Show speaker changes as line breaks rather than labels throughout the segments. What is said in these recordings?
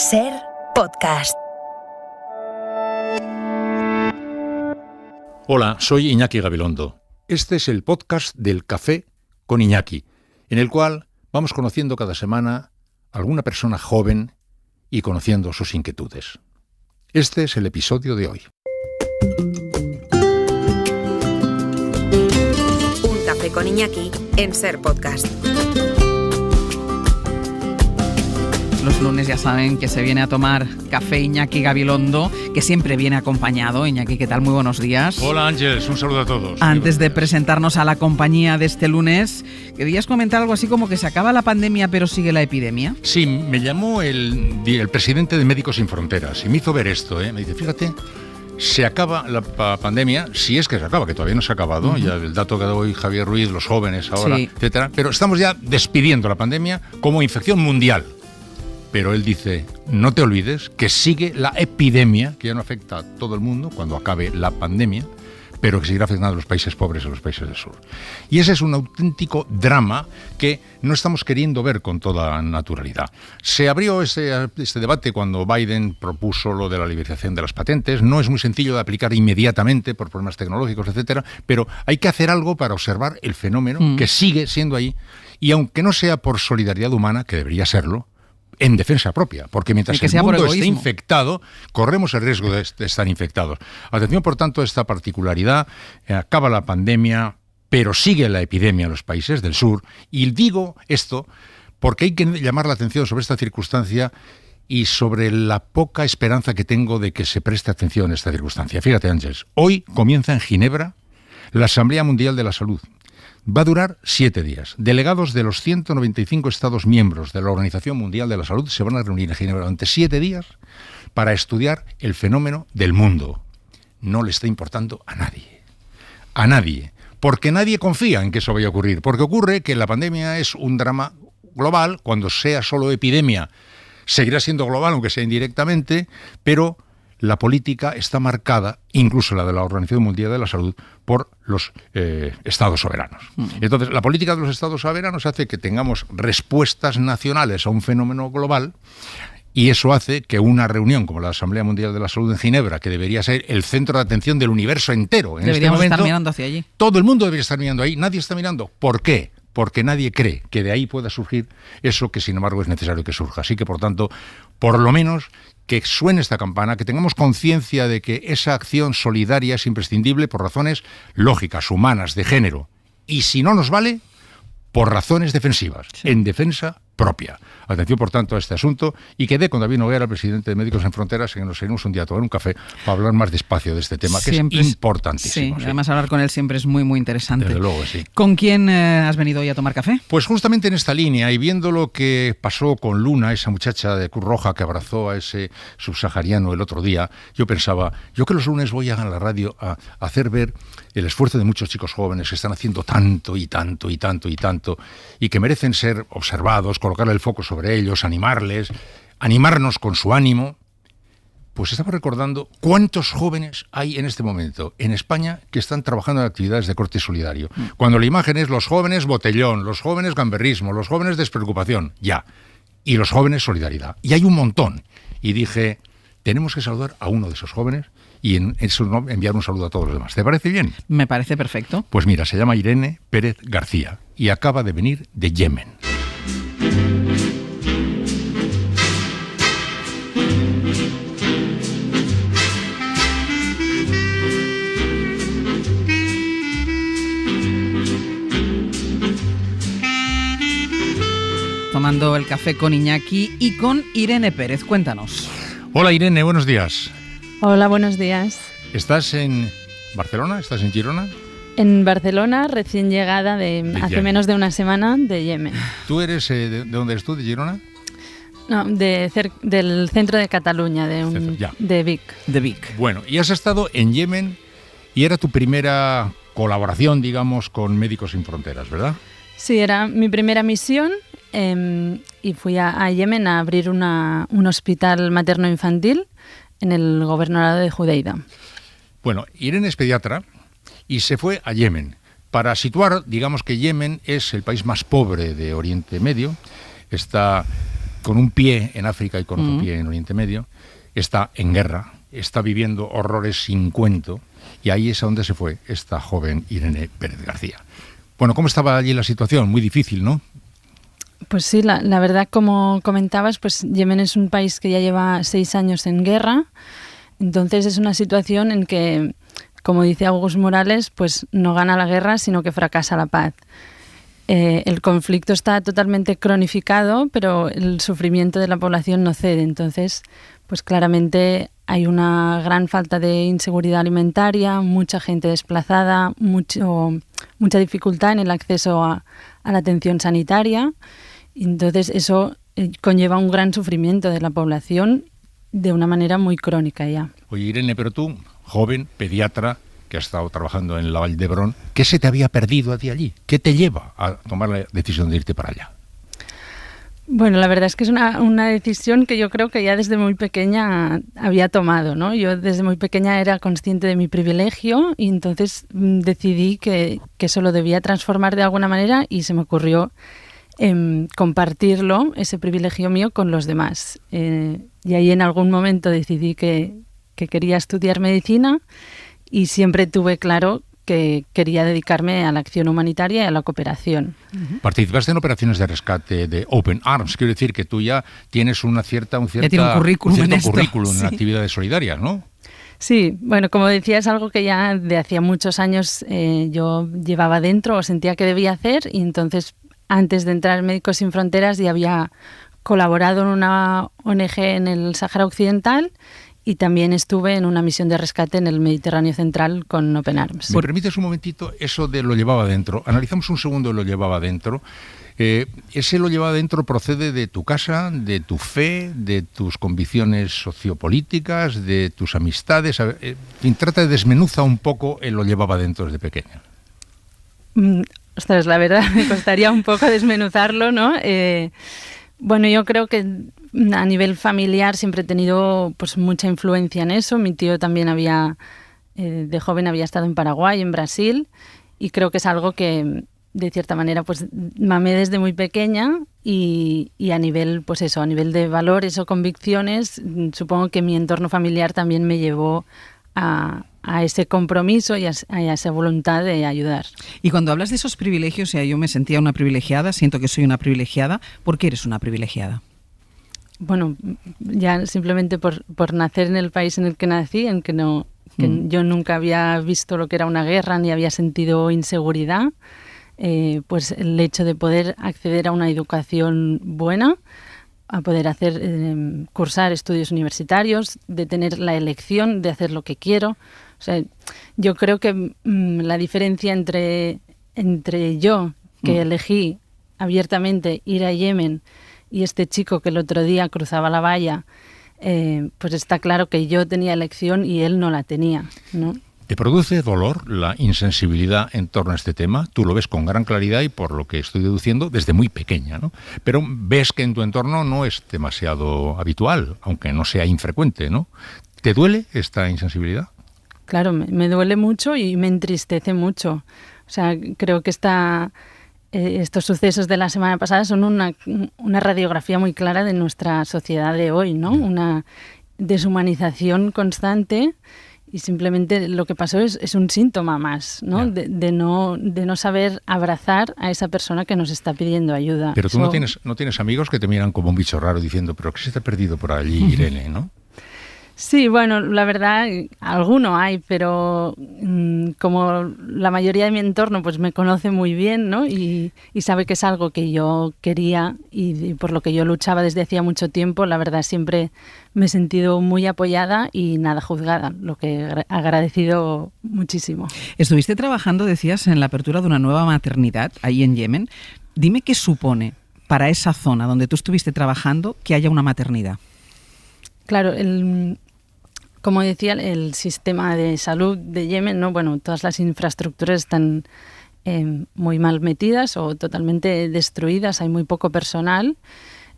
Ser Podcast.
Hola, soy Iñaki Gabilondo. Este es el podcast del Café con Iñaki, en el cual vamos conociendo cada semana a alguna persona joven y conociendo sus inquietudes. Este es el episodio de hoy.
Un café con Iñaki en Ser Podcast.
Los lunes ya saben que se viene a tomar café Iñaki Gabilondo, que siempre viene acompañado. Iñaki, ¿qué tal? Muy buenos días.
Hola Ángeles, un saludo a todos.
Antes de presentarnos a la compañía de este lunes, ¿querías comentar algo así como que se acaba la pandemia pero sigue la epidemia?
Sí, me llamó el presidente de Médicos Sin Fronteras y me hizo ver esto. Me dice, fíjate, se acaba la pandemia, si es que se acaba, que todavía no se ha acabado, ya el dato que da hoy Javier Ruiz, los jóvenes ahora,
sí,
etcétera, pero estamos ya despidiendo la pandemia como infección mundial. Pero él dice, no te olvides que sigue la epidemia, que ya no afecta a todo el mundo cuando acabe la pandemia, pero que seguirá afectando a los países pobres y a los países del sur. Y ese es un auténtico drama que no estamos queriendo ver con toda naturalidad. Se abrió este debate cuando Biden propuso lo de la liberalización de las patentes. No es muy sencillo de aplicar inmediatamente por problemas tecnológicos, etcétera, pero hay que hacer algo para observar el fenómeno que sigue siendo ahí, y aunque no sea por solidaridad humana, que debería serlo, en defensa propia, porque mientras el mundo esté infectado, corremos el riesgo de estar infectados. Atención, por tanto, a esta particularidad. Acaba la pandemia, pero sigue la epidemia en los países del sur. Y digo esto porque hay que llamar la atención sobre esta circunstancia y sobre la poca esperanza que tengo de que se preste atención a esta circunstancia. Fíjate, Ángeles, hoy comienza en Ginebra la Asamblea Mundial de la Salud. Va a durar 7 días. Delegados de los 195 Estados miembros de la Organización Mundial de la Salud se van a reunir en Ginebra durante 7 días para estudiar el fenómeno del mundo. No le está importando a nadie. A nadie. Porque nadie confía en que eso vaya a ocurrir. Porque ocurre que la pandemia es un drama global. Cuando sea solo epidemia, seguirá siendo global, aunque sea indirectamente, pero la política está marcada, incluso la de la Organización Mundial de la Salud, por los estados soberanos. Entonces, la política de los estados soberanos hace que tengamos respuestas nacionales a un fenómeno global, y eso hace que una reunión como la Asamblea Mundial de la Salud en Ginebra, que debería ser el centro de atención del universo entero, en este momento,
estar mirando hacia allí.
Todo el mundo debería estar mirando ahí, nadie está mirando. ¿Por qué? Porque nadie cree que de ahí pueda surgir eso que, sin embargo, es necesario que surja. Así que, por tanto, por lo menos que suene esta campana, que tengamos conciencia de que esa acción solidaria es imprescindible por razones lógicas, humanas, de género. Y si no nos vale, por razones defensivas, en defensa propia. Atención, por tanto, a este asunto, y quedé con David Noguera, el presidente de Médicos Sin Fronteras, en que nos iremos un día a tomar un café para hablar más despacio de este tema, que siempre es importantísimo.
Sí, además hablar con él siempre es muy, muy interesante.
Desde luego, sí.
¿Con quién has venido hoy a tomar café?
Pues justamente en esta línea, y viendo lo que pasó con Luna, esa muchacha de Cruz Roja que abrazó a ese subsahariano el otro día, yo pensaba, yo que los lunes voy a la radio a hacer ver el esfuerzo de muchos chicos jóvenes que están haciendo tanto y tanto y tanto y tanto, y que merecen ser observados, colocarle el foco sobre ellos, animarnos con su ánimo. Pues estamos recordando cuántos jóvenes hay en este momento en España que están trabajando en actividades de corte solidario. Cuando la imagen es los jóvenes botellón, los jóvenes gamberrismo, los jóvenes despreocupación, y los jóvenes solidaridad. Y hay un montón. Y dije, tenemos que saludar a uno de esos jóvenes y en eso enviar un saludo a todos los demás. ¿Te parece bien?
Me parece perfecto.
Pues mira, se llama Irene Pérez García y acaba de venir de Yemen.
Tomando el café con Iñaki y con Irene Pérez. Cuéntanos.
Hola Irene, buenos días.
Hola, buenos días.
¿Estás en Barcelona? ¿Estás en Girona?
En Barcelona, recién llegada hace
Yemen.
Menos de una semana de Yemen.
¿Tú eres de dónde eres tú, de Girona?
No, del centro de Cataluña, de Vic.
De Vic.
Bueno, y has estado en Yemen y era tu primera colaboración, digamos, con Médicos Sin Fronteras, ¿verdad?
Sí, era mi primera misión y fui a Yemen a abrir un hospital materno-infantil en el gobernador de Judeida.
Bueno, Irene es pediatra y se fue a Yemen. Para situar, digamos que Yemen es el país más pobre de Oriente Medio. Está con un pie en África y con otro pie en Oriente Medio, está en guerra, está viviendo horrores sin cuento, y ahí es a donde se fue esta joven Irene Pérez García. Bueno, ¿cómo estaba allí la situación? Muy difícil, ¿no?
Pues sí, la verdad, como comentabas, pues Yemen es un país que ya lleva 6 años en guerra, entonces es una situación en que, como dice Augusto Morales, pues no gana la guerra, sino que fracasa la paz. El conflicto está totalmente cronificado, pero el sufrimiento de la población no cede. Entonces, pues claramente hay una gran falta de inseguridad alimentaria, mucha gente desplazada, mucha dificultad en el acceso a la atención sanitaria. Entonces, eso conlleva un gran sufrimiento de la población de una manera muy crónica ya.
Oye, Irene, pero tú, joven, pediatra, que has estado trabajando en la Vall d'Hebron, ¿qué se te había perdido a ti allí? ¿Qué te lleva a tomar la decisión de irte para allá?
Bueno, la verdad es que es una decisión que yo creo que ya desde muy pequeña había tomado, ¿no? Yo desde muy pequeña era consciente de mi privilegio y entonces decidí que eso lo debía transformar de alguna manera y se me ocurrió compartirlo, ese privilegio mío, con los demás. Y ahí en algún momento decidí que quería estudiar medicina y siempre tuve claro que quería dedicarme a la acción humanitaria y a la cooperación.
Participaste en operaciones de rescate de Open Arms, quiero decir que tú ya tienes un cierto
currículum
en actividades solidarias, ¿no?
Sí, bueno, como decía, es algo que ya de hacía muchos años yo llevaba dentro o sentía que debía hacer, y entonces antes de entrar en Médicos Sin Fronteras ya había colaborado en una ONG en el Sáhara Occidental y también estuve en una misión de rescate en el Mediterráneo Central con Open Arms.
¿Me permites un momentito eso de lo llevaba dentro? Analizamos un segundo lo llevaba dentro. ¿Ese lo llevaba dentro procede de tu casa, de tu fe, de tus convicciones sociopolíticas, de tus amistades? En fin, trata de desmenuzar un poco el lo llevaba dentro desde pequeña.
Ostras, la verdad me costaría un poco desmenuzarlo, ¿no? Bueno, yo creo que a nivel familiar siempre he tenido pues mucha influencia en eso. Mi tío también de joven había estado en Paraguay, en Brasil, y creo que es algo que de cierta manera pues mamé desde muy pequeña y a nivel pues eso, a nivel de valores o convicciones, supongo que mi entorno familiar también me llevó a ese compromiso y a esa voluntad de ayudar.
Y cuando hablas de esos privilegios, yo me sentía una privilegiada, siento que soy una privilegiada. ¿Por qué eres una privilegiada?
Bueno, ya simplemente por nacer en el país en el que nací, en que yo nunca había visto lo que era una guerra ni había sentido inseguridad, pues el hecho de poder acceder a una educación buena, a poder cursar estudios universitarios, de tener la elección de hacer lo que quiero. O sea, yo creo que la diferencia entre yo, que elegí abiertamente ir a Yemen, y este chico que el otro día cruzaba la valla, pues está claro que yo tenía elección y él no la tenía, ¿no?
¿Te produce dolor la insensibilidad en torno a este tema? Tú lo ves con gran claridad y por lo que estoy deduciendo desde muy pequeña, ¿no? Pero ves que en tu entorno no es demasiado habitual, aunque no sea infrecuente, ¿no? ¿Te duele esta insensibilidad?
Claro, me duele mucho y me entristece mucho. O sea, creo que estos sucesos de la semana pasada son una radiografía muy clara de nuestra sociedad de hoy, ¿no? Una deshumanización constante. Y simplemente lo que pasó es un síntoma más, ¿no? De no saber abrazar a esa persona que nos está pidiendo ayuda.
Pero tú no tienes amigos que te miran como un bicho raro diciendo, ¿pero qué se te ha perdido por allí, Irene, no?
Sí, bueno, la verdad, alguno hay, pero como la mayoría de mi entorno pues me conoce muy bien, ¿no? Y sabe que es algo que yo quería y por lo que yo luchaba desde hacía mucho tiempo, la verdad siempre me he sentido muy apoyada y nada juzgada, lo que he agradecido muchísimo.
Estuviste trabajando, decías, en la apertura de una nueva maternidad ahí en Yemen. Dime qué supone para esa zona donde tú estuviste trabajando que haya una maternidad.
Claro, como decía, el sistema de salud de Yemen, ¿no? Bueno, todas las infraestructuras están muy mal metidas o totalmente destruidas, hay muy poco personal.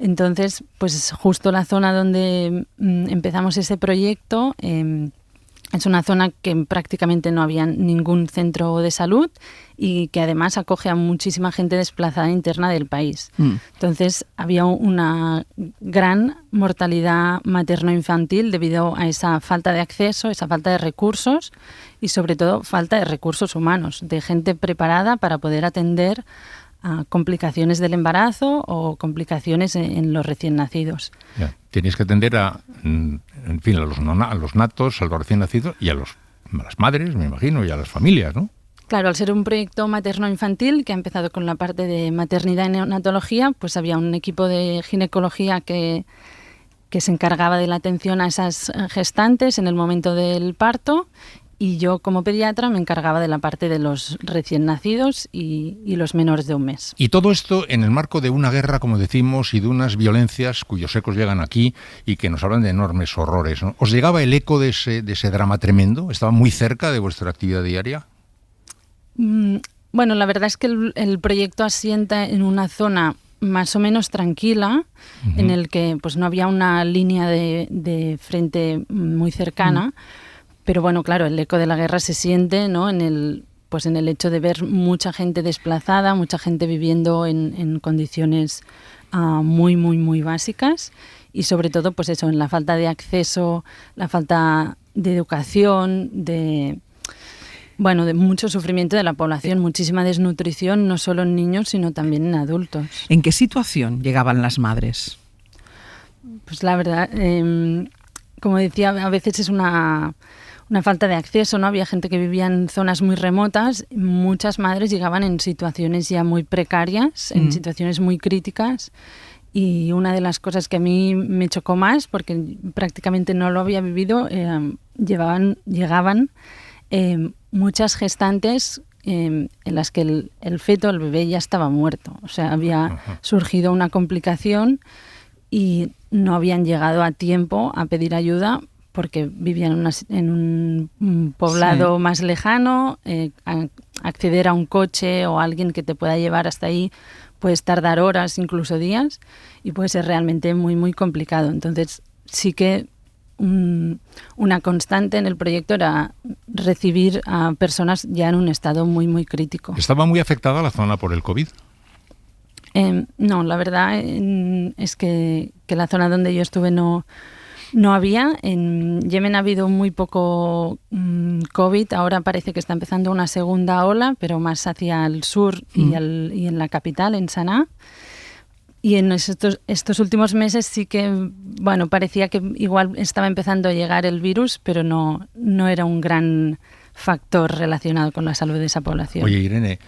Entonces, pues justo la zona donde empezamos ese proyecto Es una zona que prácticamente no había ningún centro de salud y que además acoge a muchísima gente desplazada interna del país. Entonces había una gran mortalidad materno-infantil debido a esa falta de acceso, esa falta de recursos y sobre todo falta de recursos humanos, de gente preparada para poder atender a complicaciones del embarazo o complicaciones en los recién nacidos.
Ya. Tenéis que atender a los natos, a los recién nacidos y a las madres, me imagino, y a las familias, ¿no?
Claro, al ser un proyecto materno-infantil que ha empezado con la parte de maternidad y neonatología, pues había un equipo de ginecología que se encargaba de la atención a esas gestantes en el momento del parto. Y yo, como pediatra, me encargaba de la parte de los recién nacidos y los menores de un mes.
Y todo esto en el marco de una guerra, como decimos, y de unas violencias cuyos ecos llegan aquí y que nos hablan de enormes horrores, ¿no? ¿Os llegaba el eco de ese drama tremendo? ¿Estaba muy cerca de vuestra actividad diaria?
Bueno, la verdad es que el proyecto asienta en una zona más o menos tranquila, en el que pues no había una línea de frente muy cercana. Pero bueno, claro, el eco de la guerra se siente, ¿no? en el hecho de ver mucha gente desplazada, mucha gente viviendo en condiciones muy, muy, muy básicas y sobre todo, pues eso, en la falta de acceso, la falta de educación, de mucho sufrimiento de la población, muchísima desnutrición, no solo en niños, sino también en adultos.
¿En qué situación llegaban las madres?
Pues la verdad, como decía, a veces es una falta de acceso, ¿no? Había gente que vivía en zonas muy remotas, muchas madres llegaban en situaciones ya muy precarias, en situaciones muy críticas, y una de las cosas que a mí me chocó más, porque prácticamente no lo había vivido, llegaban muchas gestantes en las que el feto, el bebé, ya estaba muerto. O sea, había surgido una complicación y no habían llegado a tiempo a pedir ayuda porque vivían en un poblado más lejano. Acceder a un coche o alguien que te pueda llevar hasta ahí puedes tardar horas, incluso días, y puede ser realmente muy, muy complicado. Entonces, sí que una constante en el proyecto era recibir a personas ya en un estado muy, muy crítico.
¿Estaba muy afectada la zona por el COVID?
No, la verdad es que la zona donde yo estuve no había. En Yemen ha habido muy poco COVID. Ahora parece que está empezando una segunda ola, pero más hacia el sur y en la capital, en Sanaa. Y en estos últimos meses sí que, parecía que igual estaba empezando a llegar el virus, pero no era un gran factor relacionado con la salud de esa población.
Oye, Irene,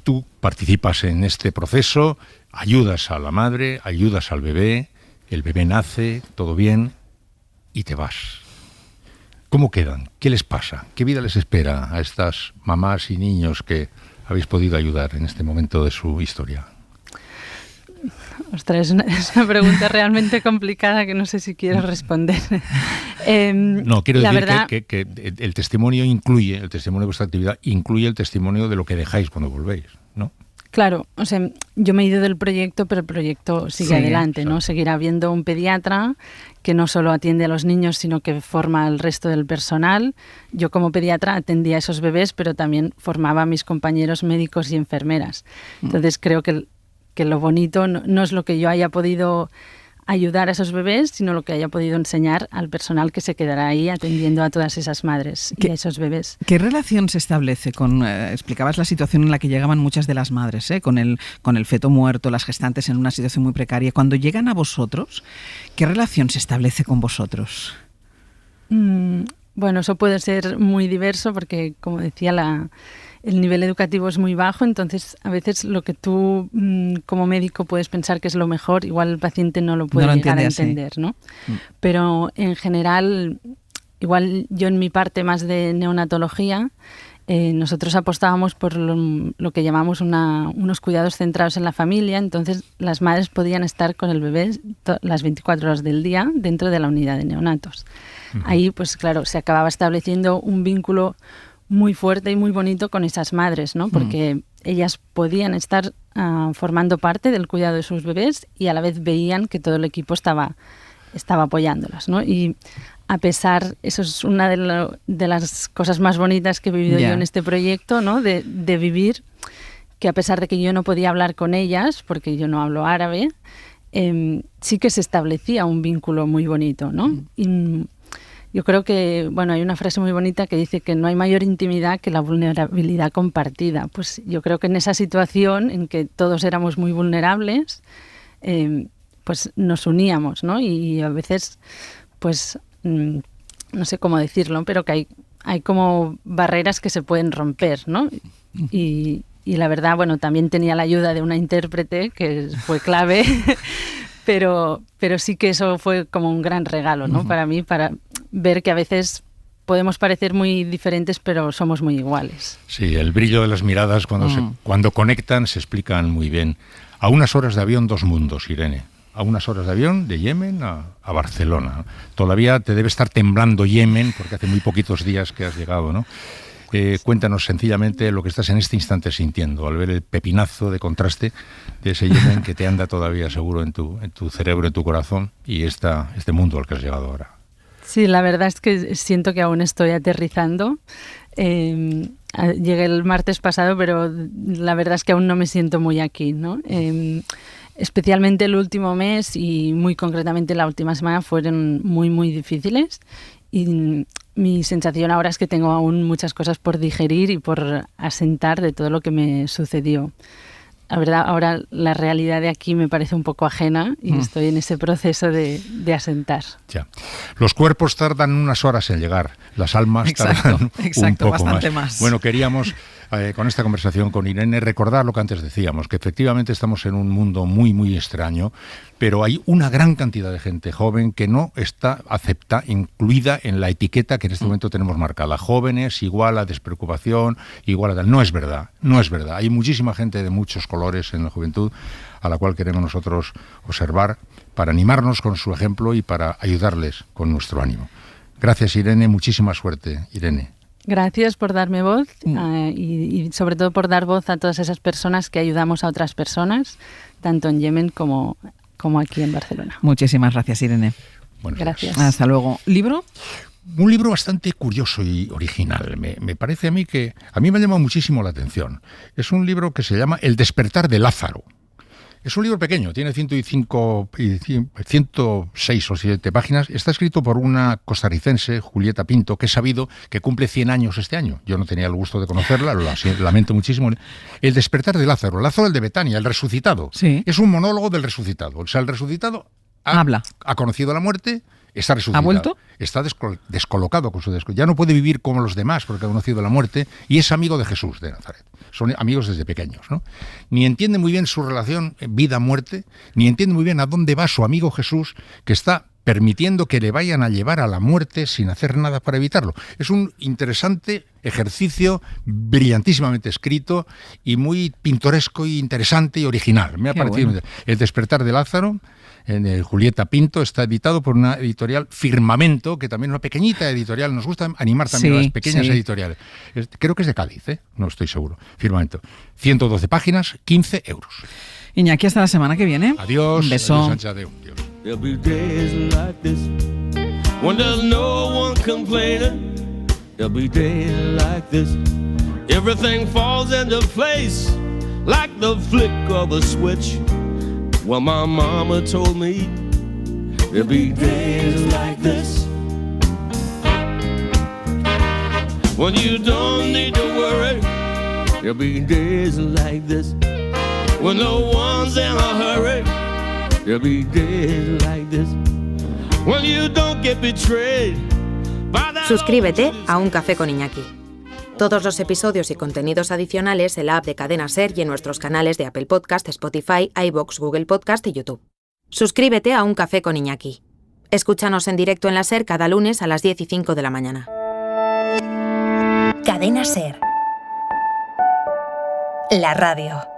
tú participas en este proceso, ayudas a la madre, ayudas al bebé, el bebé nace, todo bien, y te vas. ¿Cómo quedan? ¿Qué les pasa? ¿Qué vida les espera a estas mamás y niños que habéis podido ayudar en este momento de su historia?
Ostras, es una pregunta realmente complicada que no sé si quiero responder.
No, quiero decir
verdad,
que el testimonio de vuestra actividad incluye el testimonio de lo que dejáis cuando volvéis, ¿no?
Claro, o sea, yo me he ido del proyecto, pero el proyecto sigue adelante, ¿no? Seguirá habiendo un pediatra que no solo atiende a los niños, sino que forma al resto del personal. Yo como pediatra atendía a esos bebés, pero también formaba a mis compañeros médicos y enfermeras. Entonces creo que lo bonito no es lo que yo haya podido ayudar a esos bebés, sino lo que haya podido enseñar al personal que se quedará ahí atendiendo a todas esas madres y a esos bebés.
¿Qué relación se establece con, explicabas la situación en la que llegaban muchas de las madres, con el feto muerto, las gestantes en una situación muy precaria? Cuando llegan a vosotros, ¿qué relación se establece con vosotros?
Bueno, eso puede ser muy diverso porque, como decía, el nivel educativo es muy bajo, entonces a veces lo que tú como médico puedes pensar que es lo mejor, igual el paciente no lo puede llegar a entender, ¿no? Pero en general, igual yo en mi parte más de neonatología, nosotros apostábamos por lo que llamamos unos cuidados centrados en la familia, entonces las madres podían estar con el bebé las 24 horas del día dentro de la unidad de neonatos. Ahí, pues claro, se acababa estableciendo un vínculo muy fuerte y muy bonito con esas madres, ¿no? Porque ellas podían estar formando parte del cuidado de sus bebés y a la vez veían que todo el equipo estaba estaba apoyándolas, ¿no? Y a pesar, eso es una de las cosas más bonitas que he vivido yo en este proyecto, ¿no? De vivir, que a pesar de que yo no podía hablar con ellas, porque yo no hablo árabe, sí que se establecía un vínculo muy bonito, ¿no? Y yo creo que, bueno, hay una frase muy bonita que dice que no hay mayor intimidad que la vulnerabilidad compartida. Pues yo creo que en esa situación en que todos éramos muy vulnerables, pues nos uníamos, ¿no? Y a veces, pues, no sé cómo decirlo, pero que hay como barreras que se pueden romper, ¿no? Y la verdad, bueno, también tenía la ayuda de una intérprete que fue clave, pero sí que eso fue como un gran regalo, ¿no? Para mí, para ver que a veces podemos parecer muy diferentes, pero somos muy iguales.
Sí, el brillo de las miradas cuando conectan se explican muy bien. A unas horas de avión, dos mundos, Irene. A unas horas de avión de Yemen a Barcelona. Todavía te debe estar temblando Yemen, porque hace muy poquitos días que has llegado, ¿no? Cuéntanos sencillamente lo que estás en este instante sintiendo al ver el pepinazo de contraste de ese Yemen que te anda todavía seguro en tu cerebro, en tu corazón, y este mundo al que has llegado ahora.
Sí, la verdad es que siento que aún estoy aterrizando. Llegué el martes pasado, pero la verdad es que aún no me siento muy aquí, ¿no? Especialmente el último mes y muy concretamente la última semana fueron muy, muy difíciles. Y mi sensación ahora es que tengo aún muchas cosas por digerir y por asentar de todo lo que me sucedió. La verdad, ahora la realidad de aquí me parece un poco ajena y estoy en ese proceso de asentar.
Ya. Los cuerpos tardan unas horas en llegar, las almas tardan un poco
bastante más.
Bueno, queríamos con esta conversación con Irene recordar lo que antes decíamos, que efectivamente estamos en un mundo muy, muy extraño, pero hay una gran cantidad de gente joven que no está incluida en la etiqueta que en este momento tenemos marcada. Jóvenes igual a despreocupación, igual a tal. No es verdad, no es verdad. Hay muchísima gente de muchos colores en la juventud a la cual queremos nosotros observar para animarnos con su ejemplo y para ayudarles con nuestro ánimo. Gracias, Irene. Muchísima suerte, Irene.
Gracias por darme voz y sobre todo por dar voz a todas esas personas que ayudamos a otras personas, tanto en Yemen como aquí en Barcelona.
Muchísimas gracias, Irene.
Bueno,
gracias.
Hasta luego. ¿Libro?
Un libro bastante curioso y original. Me parece a mí que a mí me ha llamado muchísimo la atención. Es un libro que se llama El despertar de Lázaro. Es un libro pequeño, tiene 106 o 7 páginas. Está escrito por una costarricense, Julieta Pinto, que he sabido que cumple 100 años este año. Yo no tenía el gusto de conocerla, lo lamento muchísimo. El despertar de Lázaro, Lázaro el de Betania, el resucitado.
Sí.
Es un monólogo del resucitado. O sea, el resucitado ha conocido la muerte, está resucitado.
¿Ha vuelto?
Está descolocado con su ya no puede vivir como los demás porque ha conocido la muerte y es amigo de Jesús de Nazaret. Son amigos desde pequeños, ¿no? Ni entiende muy bien su relación vida-muerte, ni entiende muy bien a dónde va su amigo Jesús, que está permitiendo que le vayan a llevar a la muerte sin hacer nada para evitarlo. Es un interesante ejercicio, brillantísimamente escrito y muy pintoresco y interesante y original. Me ha parecido bueno. El despertar de Lázaro, en Julieta Pinto, está editado por una editorial Firmamento, que también es una pequeñita editorial. Nos gusta animar también a las pequeñas editoriales. Creo que es de Cádiz, no estoy seguro. Firmamento. 112 páginas, 15 euros.
Iñaki, hasta la semana que viene.
Adiós.
Un beso.
Adiós, Sancha, adiós.
There'll be days like this when there's no one complaining. There'll be days like this. Everything falls into place like the flick of a switch. Well, my mama told me there'll be days like this when you don't need to worry. There'll be days like this when no one's in a hurry. There'll be days like this when you don't get betrayed by that.
Suscríbete a Un Café con Iñaki. Todos los episodios y contenidos adicionales en la app de Cadena SER y en nuestros canales de Apple Podcast, Spotify, iVoox, Google Podcast y YouTube. Suscríbete a Un Café con Iñaki. Escúchanos en directo en la SER cada lunes a las 10:05 de la mañana.
Cadena SER. La radio.